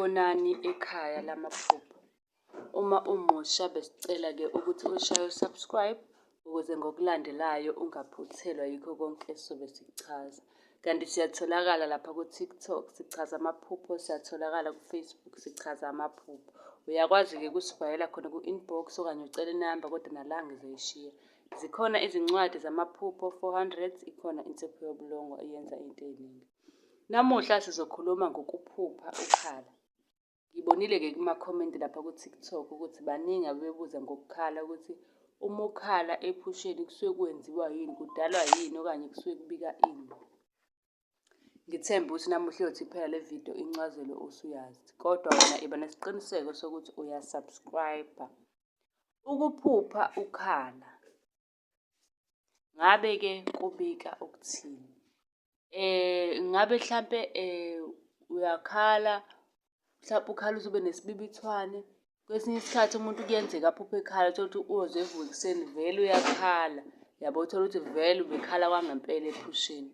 Sanibonani ekhaya lamaphupho. Uma umusha besicela-ke ukuthi ushaye u-subscribe ukuze ngokulandelayo ungaphuthelwa yikho konke esizobe sikuchaza. Kanti siyatholakala lapha ku-TikTok sichaza amaphupho, siyatholakala ku-Facebook sichaza amaphupho. Uyakwazi-ke ukusibhalela khona ku-inbox okanye ucele inamba kodwa nala ngizoyishiya. Zikhona izincwadi zamaphupho 400, ikhona insipho yobulongo eyenza into ey'ningi. Namuhla sizokhuluma ngokuphupha ukhala. Ngibonile-ke kuma-comment lapha ku-TikTok ukuthi baningi abebebuza ngokukhala ukuthi uma ukhala ephusheni kusuke kwenziwa yini, kudalwa yini okanye kusuke kubika ini. Ngithemba ukuthi namuhla iyothi phela le video incazelo usuyazi, kodwa wena iba nesiqiniseko sokuthi uyasubscribe-a. Ukuphupha ukhala, ngabe-ke kubika ukuthini? Ngabe hlampe uyakhala, mhlampe ukhala uze ube nesibibithwane. Kwesinye isikhathi umuntu kuyenzeka aphuphe ekhala uthole ukuthi uzwe evuka ekuseni vele uyakhala, yabo, uthole ukuthi vele ubekhala kwangempela ephusheni.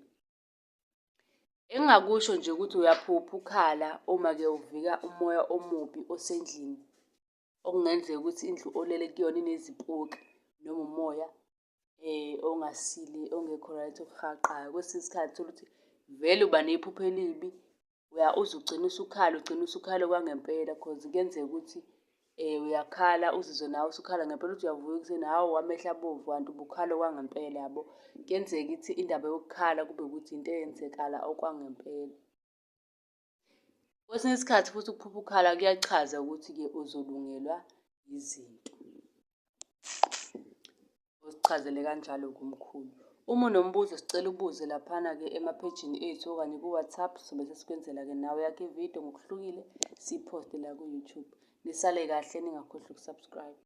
Engingakusho nje ukuthi uyaphupha ukhala uma-ke uvika umoya omubi osendlini. Okungenzeka ukuthi indlu olele kuyona inezipoki noma umoya ongasile, ongekho right, okuhaqayo. Kwesinye isikhathi uthole ukuthi vele uba nephupho elibi, uze ugcine usukhala okwangempela cause kuyenzeka ukuthi uyakhala uzizwe nawe usukhala ngempela uthi uyavuka ekuseni, hawu amehlo abovu kanti ubukhala okwangempela, yabo. Kuyenzeka ukuthi indaba yokukhala kube ukuthi into eyenzekala okwangempela. Kwesinye isikhathi futhi ukuphupha ukhala kuyachaza ukuthi-ke uzolungelwa izinto. Uzichazele kanjalo-ke umkhulu. Uma unombuzo sicela ubuze laphana-ke emaphejini ethu okanye ku-WhatsApp sobe sesikwenzela-ke nawe yakho ividiyo ngokuhlukile siyiphoste la ku-YouTube. Nisale kahle ningakhohlwa ukusubscribe.